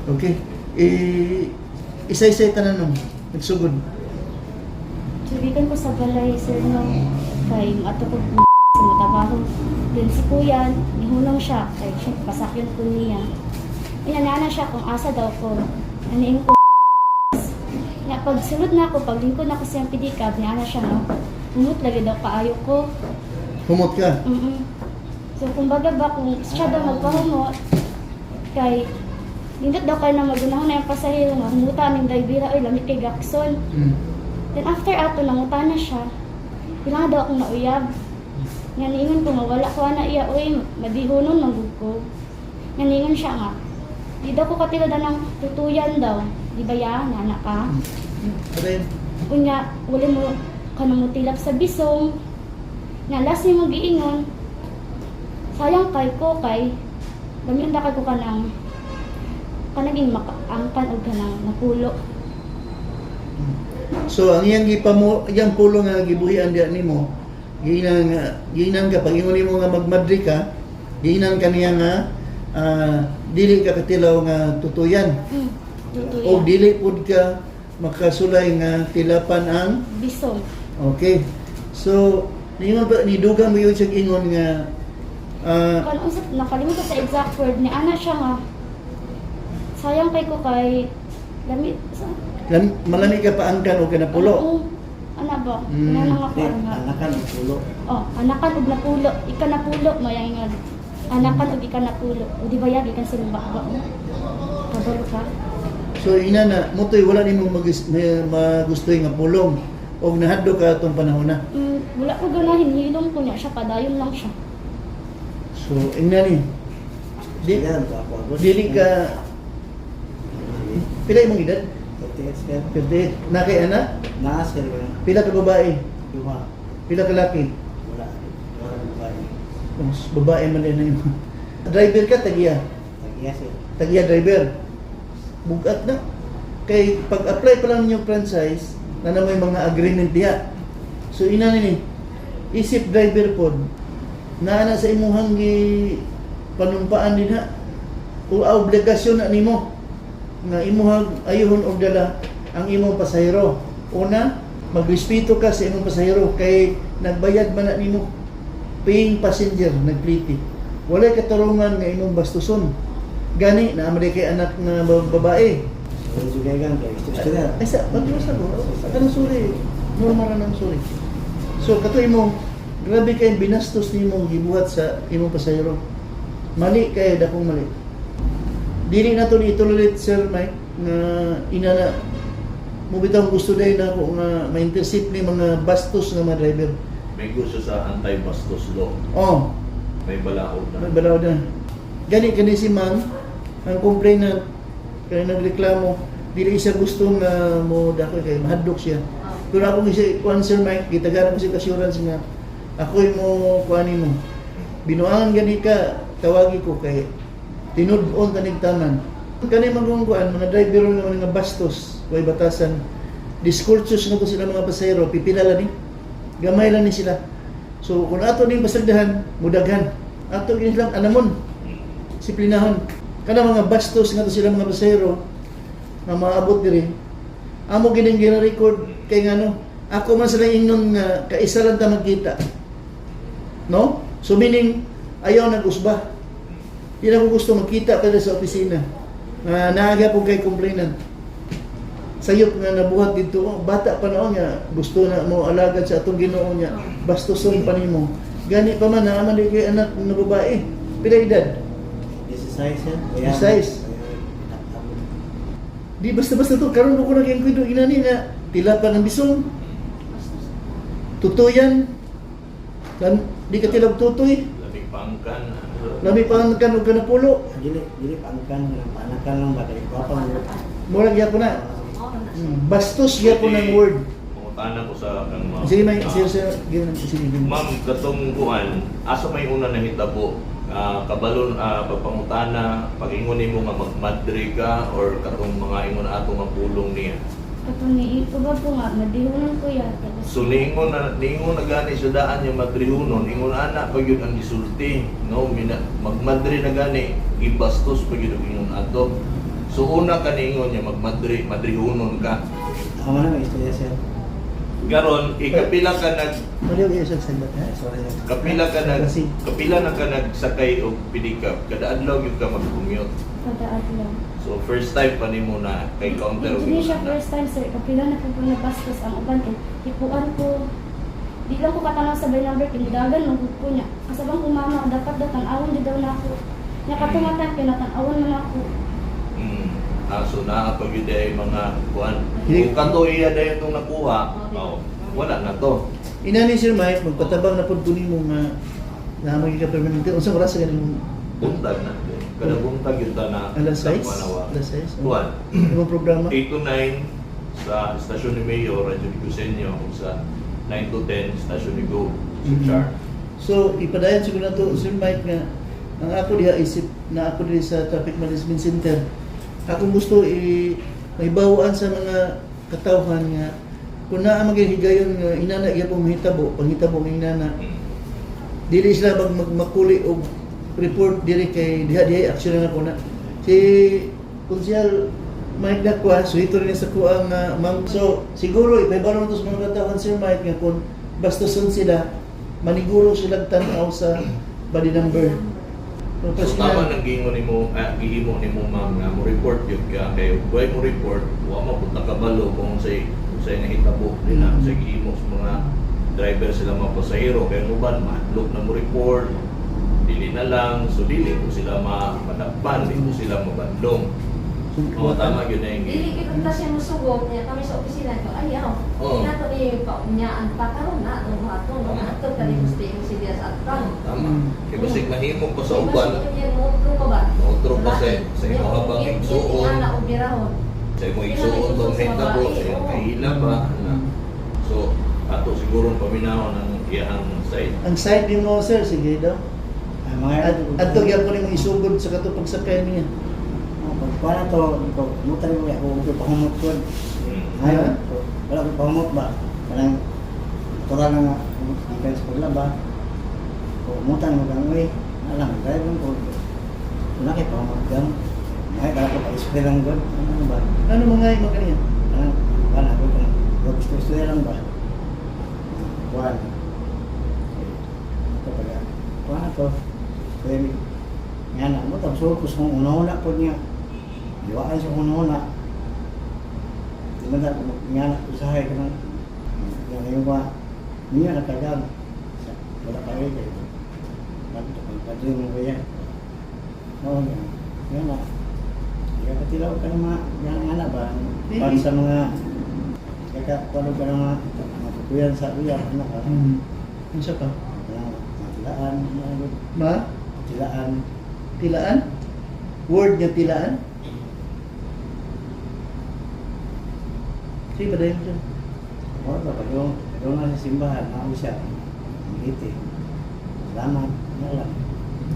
Okay. Isa-isa tanan nung nagsugod. Subigan ko sa balay, sir, no, kay ato ko sa matabaho. Then si kuya, nihunong siya, kay siya, pasakyon ko niya. Inanana siya kung asa daw ko. Aniin ko, nga, pag sulod na ako, pag lingkod na ako siyang pedicab, niana siya, no, humot lagi daw kaayo ko. Humot ka. So, kumbaga ba, kung siya daw magpahumot, kay, nindot daw kayo na magunahon na yung pasahero, no, humuta ng daibira, ay, lamit kay Gakson. Then after ato, nanguta na siya, kailangan daw akong nauyab. Nga niingon ko nga, wala ko na iya, uy, madihunon, manggug ko. Nga niingon siya nga, di daw ko katilada ng tutuyan daw, di ba ya, anak ka? Rin. Kunya, wala mo kanang mutilap sa bisong, nga last ni mo giingon, sayang kay ko kay, dami ang dakay ko kanaging makaangkan o kanang napulo. So ang iyang pulo nga gibuhian diya nimo, giinan ka pag ingon nimo nga magmadri ka, giinan ka niya nga dili ka katilaw nga tutuyan. Tutuyan. O dili pud ka makasulay nga tilapan ang Bisong. okay. So ningon ba nidugang mo yun siya ingon nga Kan usap nakalimutan sa exact word ni ana siya nga. Sayang kay ko kay lamit sa malami ka paangkan o kanapulo. Oo. Ana ba? Ana nga pa nga. Anakan ang pulo. Oh, anakan ug napulo, ika napulo mayang nga. Anakan ug ika napulo. O di ba yagi kan sila bakba mo? Kabalo ka. So ina na motoy wala nimo magustoy nga pulong og nahadlo ka atong panahon na. Wala ko ganahin hilom ko niya siya padayon lang siya. So ina ni Yan, ako. dili ka pila imong edad? 38 sir. 58. Na kay ana? Naa sir ko. Pila ka babae? Duha. Pila ka laki? Wala. Wala ng babae. Mas babae man din na imo. Driver ka tagiya. Tagiya sir. Tagiya driver. Bugat na. Kay pag-apply pa lang yung franchise, na may mga agreement diha. So ina ni isip driver pod na ana sa imuhang gi panumpaan din ha. O obligasyon na nimo nga imuhang ayuhon og dala ang imong pasahero. Una, magrespeto ka sa imong pasahero kay nagbayad man na nimo paying passenger nagpliti. Walay katarungan nga imong bastuson. Gani na amay kay anak nga babae. So, sugagan kay student. Ay sa magluwas ako. Kanang suri. Normal na ng suri. So kato imo grabe kay binastos nimo gibuhat sa imong pasahero. Mali kay dakong mali. Dili na to ituloy Sir Mike nga inana mo bitaw gusto dai na ako nga ma-intercept ni mga bastos nga mga driver. May gusto sa anti-bastos law. Oh, May balaod na. may balaw na. Gani kani si ma'am ang complainant kay nagreklamo dili siya gusto nga mo dako kay mahadlok siya. Pero ako siya kuan Sir Mike gitagaran ko si assurance nga ako mo kuanin mo. Binuangan gani ka tawagi ko kay tinud-on tanig taman. Kani magungkuan mga driver nga mga bastos, way batasan. Discourteous na to sila mga pasahero, pipila lang ni. Gamay lang ni sila. So kung ato ning basagdahan, mudaghan. Ato gini lang anamon. Disiplinahon. Kana mga bastos nga to sila mga pasahero nga maabot diri. Amo gining gina-record kay ngano, ako man sila ingnon nga kaisa lang ta magkita. No? So meaning ayaw nag-usba. Di na ko gusto magkita kada sa opisina. Naaga po kay complainant. Sayop nga nabuhat dito, bata pa noon nga, gusto na mo alagad sa atong Ginoo niya, bastoson pa nimo. Gani pa man naaman di kay anak na babae. Pila edad? 16 sir. 16. Di basta-basta to, karon ko na kayong kuido inani na tila pa ng bisong. Tutuyan. Kan di ka tilag tutoy. Lamig pangkan. Lami pa ang kanog ka na pulo. Dili pangkan lang ba kay papa mo. Murag gyapon na. Bastos gyapon ng word. Pangutana ko sa kang ma'am. Sige may sir sige. Ma'am, katong kuan, asa may una nahitabo? Kabalon pagpangutana, pag-ingon nimo nga magmadri ka or katong mga ingon ato nga pulong niya. Kato ni iba po nga madihunan ko ya. So niingon na gani sa daan yung madrihunon, ingon ana pag yun ang gisulti, no? Magmadri na gani, gibastos pag yun ang ingon ato. So una ka ningon niya madrihunon ka. Ako man ang istorya sir. Garon ikapila ka nag Maliw yung isang sagot. Sorry. kapila na ka nagsakay og pedicab kada adlaw gyud ka mag-commute. Kada adlaw. So first time pa nimo na kay counter og Hindi siya imong anak. first time sir, kapila na po nabastos ang uban kay hipuan ko. Di lang ko katanaw sa bay number kindagan lang ko niya. Kasabang umama dapat daw tan-awon di daw nako. Nya katumatan kinatan-awon man ako. So naa pag yun ay mga kuan. Hindi. Kung kanto iya dayon itong nakuha, wala na to. Inani Sir Mike, magpatabang na po nimo nga na magiging permanente. Unsang oras sa ganun Buntag na. Kada buntag yun ta na alas 6? panawa. Alas 6? Kuan. Ibang programa? 8 to 9 sa Stasyon ni Mayor, Radyo Licusenyo, kung sa 9 to 10, Stasyon ni Go, sa Mhm. Char. So, ipadayon siguro na to, Sir Mike, nga ang ako diha isip na ako diha sa Traffic Management Center. Ako gusto maibawaan sa mga katawhan nga kung naa maghigayon nga inana gyapon mahitabo, panghitabo ng inana. Dili sila magmakuli og report diri kay diha aksyon na ko na. Si Konsyal Mike Dakwa, so ito rin sa kuang ma'am. So, siguro ipaibaron to sa mga katawhan Sir Mike nga kung bastason sila, maniguro sila tanaw sa body number. So tama nang gihimo nimo ma'am nga mo report yun ka kay buhay mo report wa mo punta kabalo kung say nahitabo nila sa gihimo sa mga driver sila mga pasahero kay uban mahadlok na mo report dili na lang so dili ko sila madakpan dili ko sila mabandong. Oo, tama yun na yung Dili kita na siya musugod niya kami sa opisina ko ayaw. Oo. Inato ni kaunyaan pa karon na nung hato nung ato kani gusto yung siya sa atang. tama. Kaya basig mahimo pa sa uban. Utro pa ba? Utro pa sa imong habang igsuon. Ana og birahon. Sa imong igsuon tong hintabo sa imong kahila ba. So ato siguro paminawon ang iyang side. ang side din mo Sir, sige daw. Adto gyapon nimo isugod sa kato pagsakay niya. Pagkuhan na to, mutan mo ako pahumot ko. Ngayon, wala ko pahumot ba? Parang natural na nga, ang kaya sa paglaba. Mutan mo kang uwi, alam, dahil lang ko. Wala kayo pahumot kang. Ngayon, kala ko pa-ispe lang doon. Ano ba? Ano mo nga yung mga kanya? Wala ko kung gusto lang ba? Kuhan. Kuhan na to. Kaya, nga na, mo tapos ko sa una-una po niya. Diwaan sa una-una. Di man na, nga usahay ko ng yung mga niya nakagang. Wala pa rin kayo. Pagpadrin mo ba yan? Oo, yan na. Ika katilaw ka ng mga nga na ba? Para sa mga kakakulo ka ng mga kukuyan sa uya. Ano ka? Ano siya pa? Tilaan. Ma? Tilaan. Tilaan? Word nga tilaan? Sige, padayon mo dyan. Oo, kapag yung nga sa simbahan, ako siya. Ang iti. Salamat. Ano lang.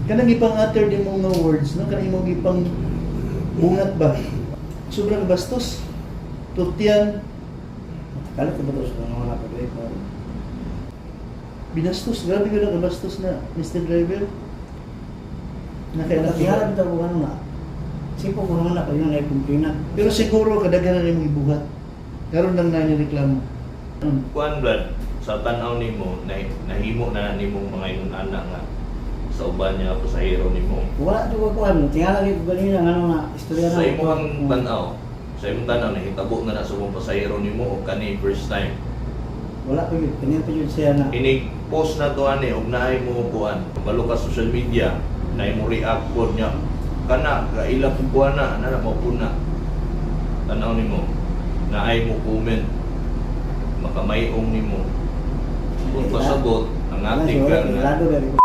Kanang ipang utter din mo nga words, no? Kanang imong ipang bungat ba? Sobrang bastos. Tutyan, Kala ko ba ito sa mga napag-record? binastos. Grabe ko na kabastos na Mr. Driver. Nakailan Kaya kita ko ano na. Sipo ko naman ako yung naikumplinan. Pero siguro kadaghanan na yung ibuhat. Karon lang na reklamo. Kuan blood sa tan-aw nimo nahimo na nimong mga ingon anak nga sa uban niya pasahero nimo. Wala ito ko ano. Tingala ko ganina ano na. Istorya na. Sa imong tan-aw nahitabo na sa imong pasahero nimo o kani first time. Wala pa yun. Kanina pa yun siya na. Ini post na to ani og naay mo kuan balo ka social media naay mo react pod niya kana kaila po kuan na mo puna tan-aw nimo naay mo comment makamayong nimo kung pasabot ang ating ka nga Lado dari ko.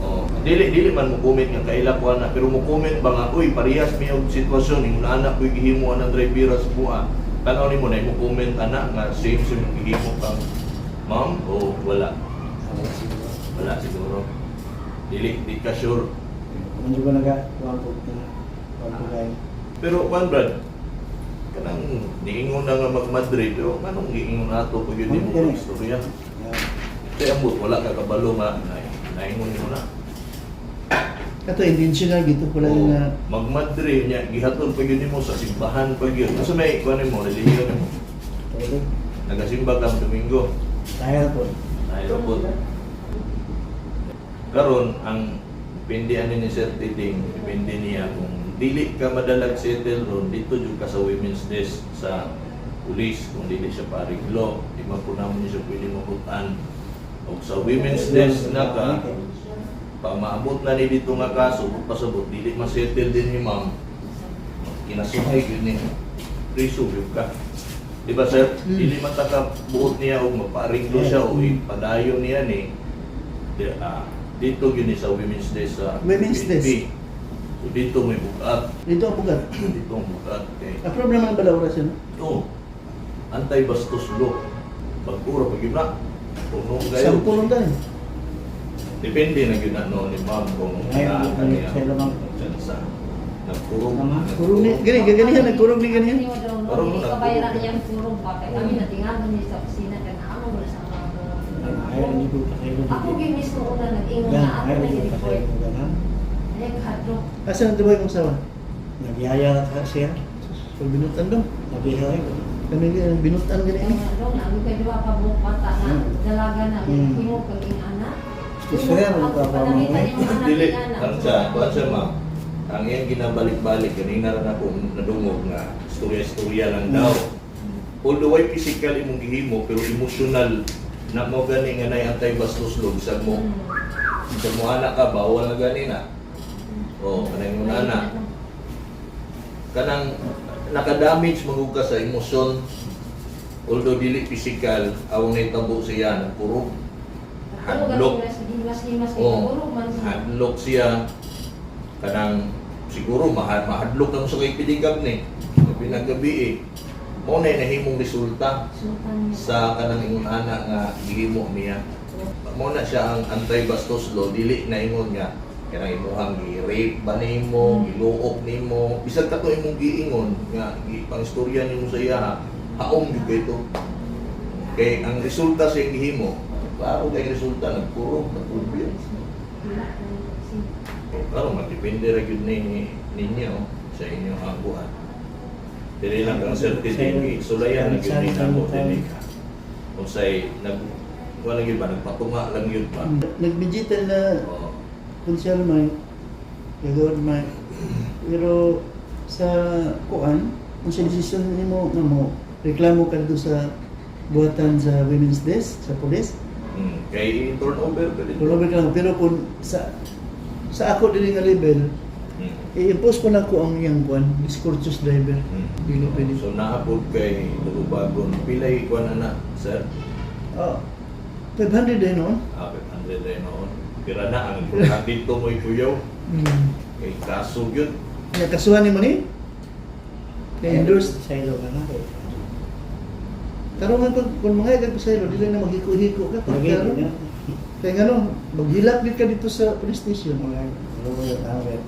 oh dili man mo comment nga kaila po na pero mo comment ba nga uy parehas mi og sitwasyon ning anak ko gihimo ang drivera sa buha tan-aw nimo naay mo comment ana nga same gihimo kang ma'am o wala siguro di ka sure Kung juga nagkakuha ko kayo. pero man brad kanang niingon na nga mag-Madrid pero anong giingon nato pag yun mo istorya kaya ambot wala ka kabalo nga naingon mo na Kato intentional gito pala Oo. nga Magmadre niya, gihatod pa yun mo sa simbahan pa yun. Kasi may kuwanin mo, relihiyon mo. Tulog. Nagasimba ka Domingo. Dahil po. Ayaw po. Karon ang depende ani ni Sir Tiding, depende niya kung dili ka madalag settle ron dito jud ka sa women's desk sa pulis kung dili siya pariglo, di man po naman niya siya pwede mabutan. O sa women's desk na ka, pag maabot na ni dito nga kaso, kung pasabot, dili ma-settle din ni ma'am, kinasuhay yun ni priso yun ka. Di ba sir? Dili mataka buot niya o mapariglo siya o ipadayon niya ni dito yun sa women's desk sa Women's PNP. desk. So dito may bukat. dito ang pugat. Dito ang bukat. Okay. Ang problema ng bala oras yun. Ito, anti-bastos law. Pagpura, pag yun na, punong kayo. Sampulong tayo. Depende na yun ano ni ma'am kung Ngayon, naan niya sa lamang. sa nagpurong. Tama. Kurong ni, gani, ganihan, nagkurong ni ganihan. Parang Hindi muna, ka bayaran puro. niyang purong pa. Kaya kami natingalan niya sa opisina. Kaya naamo mo sa mga Ayaw na dito pa kayo. Ako yung mismo una nag-ingon Yan, na ako ayaw na dito pa nag-report. kayo. Ganun. Ay, kahadlok. Asa ang tibay kong sawa? Nagyaya ka siya. So, binutan daw. Nagyaya ko. Kami binutan gani ini. Kahadlok na. Ano kayo diba pa buong bata na dalaga na. Himo kang anak. Gusto rin ako pa Panangita niyo ang anak Dili, ni anak. ang siya ma'am. Ang iyang ginabalik-balik, kanina rin ako nadungog nga istorya-istorya lang daw. Although ay physical imong gihimo, pero emotional na mo gani nga nay anti-bastos law, bisag mo. Bisag mo anak ka, bawal na gani na. O, kanang mo na anak. Kanang nakadamage magug ka sa emosyon, although dili physical, awang naitabo siya, nagpurog. Hadlok. Himas-himas Oh, purong man siya. hadlok siya. Kanang siguro mahadlok na mo sa kay pidigab ni. Pinagabi eh. Mo na nahimong resulta Sultan niya. sa kanang ingon ana nga gihimo niya. Mo na siya ang anti-bastos law, dili na ingon niya kanang imuhang gi-rape ba nimo, giluok nimo, bisag kato imong giingon nga gipang-istorya nimo sa iya, haom gyud kay to. Kay ang resulta sa iyang gihimo, klaro kay resulta nagpuro, nagpulbyo. Klaro magdepende ra gyud ninyo sa inyong angguhan. Dili lang ang certificate, sulayan na gyud ni namo dili ka. Kung say wala gyud ba nagpatunga lang gyud ba. Nag-digital na Oo. konsyal may gagawin may pero sa kuan kung sa desisyon nimo nga mo reklamo ka dito sa buhatan sa women's desk sa police Kay turnover ka dito. turnover ka lang pero kung sa ako dili nga level i-impose ko na ko ang iyang kuan discourteous driver dili pwede So naabot kay Lubagon, pilay kuan ana sir. 500 din no. 500 rin noon. Pira na ang importante to mo ikuyaw. Kay kaso yun. Kasuhan ni mo ni na-endorse. Sa ilo ka na. Tarungan kung mga agad sa ilo, dili na maghiko-hiko ka. Lagi Kaya niya. kaya nga no, maghilak din ka dito sa police station. Lugo yung tao rin.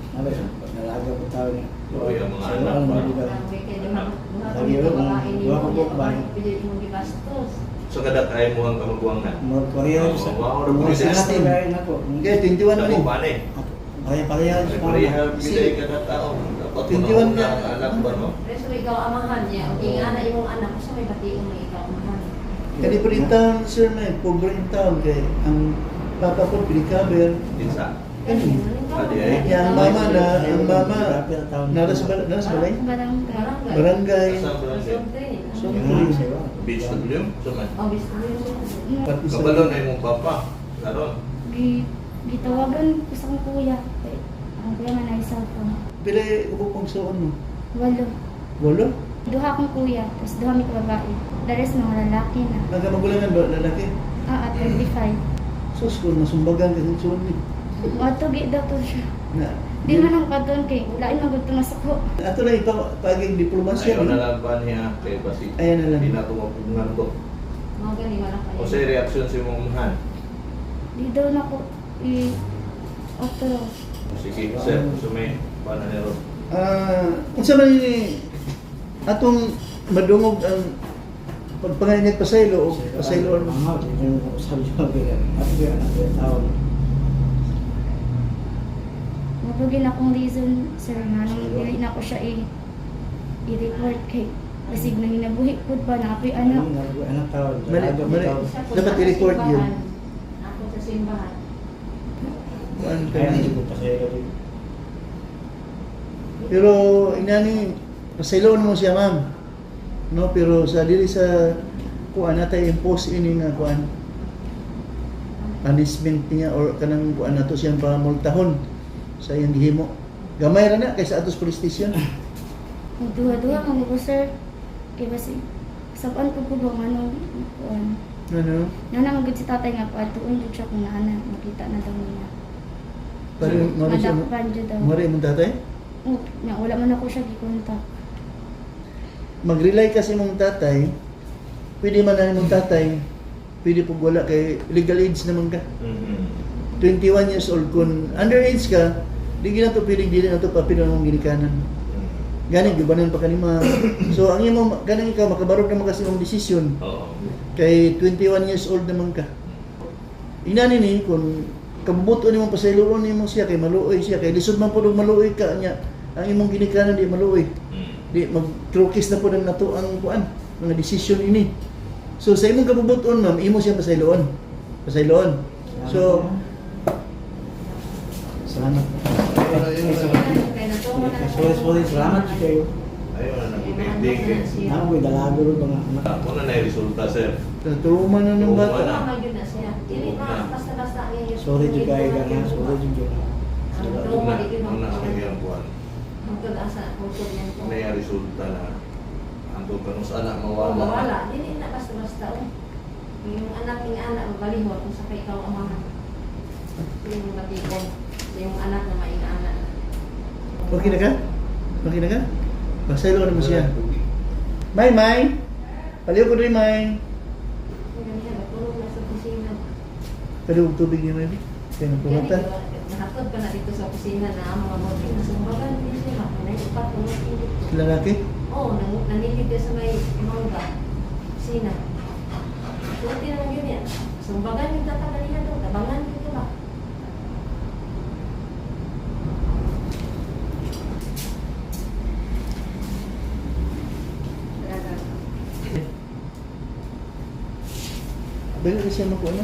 Nalaga po tao niya. Oo, yung mga Sa ilo anak ang pa. mga Lagi yun, mo duha ka po ba? Pili mo gibastos. So kada kay mo ang kamagwangan. Mga Korea sa Wow, mga wow, sa wow. atin na po. Kaya 21 na Ako ni. ba ni? Pareha May sa pareha mga. pilay kada tao. Dapat 21 mo ka. ang anak ba no? Reso ikaw amahan niya. O ingana imong anak ko sa may bationg may ikaw amahan. Kaya po rin town, sir na pobre in town. Kaya ang papa ko pinikaber. Isa. Kani. Adi ay. Kaya ang mama nara sa balay. Barangay. Barangay. Sa barangay. So, Beach W. So man. Oh, gusto mo yun. pati sa Kabalo na imong papa. Karon. Gitawagan ko sa akong kuya. Kay ang kuya nga na isa ko. Pila upong suon mo? 8. Walo? Duha akong kuya, tapos duha mi ka babae. The rest mga lalaki na. Nagamagulangan ba lalaki? At 25. Sus, kung nasumbagan ka sa suon ni. Matugi daw to siya. Na, Di man ang katon kay lain magud to nasako. ato na ipaging diplomasya. Ayaw na no? lang ba niya kay basi. Ayan na lang. Hindi na tumapunan to. Mga gani wala kayo. O sa reaction si mong mahan. Di daw na ko i-auto. Sige, sir. So may paano ni Ron? Unsa man ni atong madungog ang pagpangalingat pasaylo o pasaylo or Sabi ko, ato ba ang tao? Mapagin akong reason, sir, nga nung dili na ko siya i-report kay basig na ginabuhi po ba na ako'y anak. Anak tawag. Mali, mali. Isa po Dapat sa i-report simbahan. yun. Ako sa simbahan. Kuan ka Kaya na. hindi ko pa sa'yo rin. Pero inani pasaylo mo siya ma'am. No, pero sa dili sa kuan nata impose ini nga kuan punishment niya or kanang kuan nato siyang pamultahon sa iyang gihimo. Gamay ra na kaysa atos police station. Duha-duha man ko, sir. Kay basig saban ko po bang ano kuan. Ano? Nana magud si tatay nga paatuon jud siya kung naana makita na daw niya. Pero mari siya Madakpan jud daw. mari mo tatay. Oh, nya wala man ako siya gikontak. Mag-rely kasi mong tatay. Pwede man na mong tatay. Pwede pug wala kay legal age naman ka. 21 years old kung underage ka, di na to pwede dili na to papel mong ginikanan. Gani gibanan pa kanima. So ang imo ganing ikaw makabarog naman kasi mong desisyon. Oo. Kay 21 years old naman ka. Inani ni kung kabubuto nimo pasayloon nimo siya kay maluoy siya kay lisod man pud og maluoy ka nya. Ang imong ginikanan di maluoy. Di mag-trokis na po ng nato ang kuan mga desisyon ini. So sa imong kabubuton ma'am, imo siya pasayloon. Pasayloon. So Salamat. Kaya natungo na Sorry, salamat kayo. Ayun na Kaya nag-ending. naandok na siya. Ako may dalago rin mga anak. Ako na na-resulta, sir. natuman na ng bata. Tama yun na siya. Dili na basta-basta ang iyong Sorry to kayo gana. Sorry to kayo. Ako na, ako na ang iyang buwan. Ang asa ang yan ko. Na yung resulta na ang kanong sa anak Wala. mawala. Dili na basta-basta. Yung anak mabalihot kung sa ikaw ang mga yung matipon. Yung anak na mainaanak. Okay na ka? Okay na ka? Pasaylo ka naman siya. May! Paliw ko rin, May. Ganyan, natulog na sa opisina. Paliw ko tubig niya, May. Kaya nagpumata. Nakatod ka na dito sa opisina na ang mga motin na sumbagan din sila. Naipat ko na Lalaki? Oo, nanilid ka sa may mangga. Opisina. Suti naman yun yan. Sumbagan yung tatagalihan doon. Tabangan dito ba? Bayo rin siya makuha na.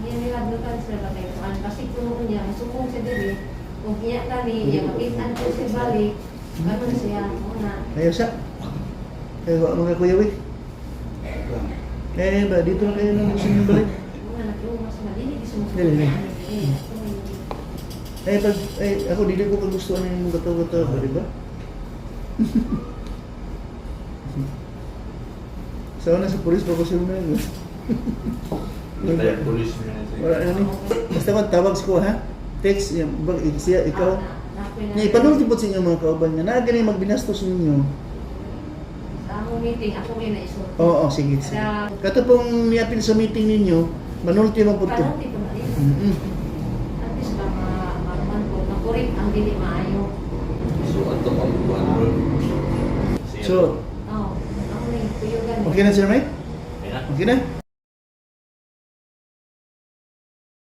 Nilagdukan sila ba kayo? Kasi kung niya, masukong sa dili. Kung niya kami, niya makitaan ko sa balik. Ganun siya. Una. Ayaw siya. Kaya wala mga kuya, Wick. Eh, ba, dito na kayo nang gusto niyo balik. Una, naglumas na. Dili, sumusunod. Dili. Ako dili ko kagustuhan yung gato-gato, di ba? Sa una sa polis, papasil na yun. Basta yung pulis niya. Wala na ni. Basta man tawag ko ha. Text niya, siya, ikaw. Niya, ipanulti po sa inyo mga kauban niya. Naagani magbinastos ninyo. Sa among meeting, ako may naisot. Oo, sige. Kato pong niapil sa meeting ninyo, manulti man po ito. Kanunti ko na rin. At least ba maruman ko. Nakurik ang dili maayo. So, ato ang buwan, bro. So, Oo. Ako na yung kuyugan. okay na sir Mike? Ayun na. Okay na?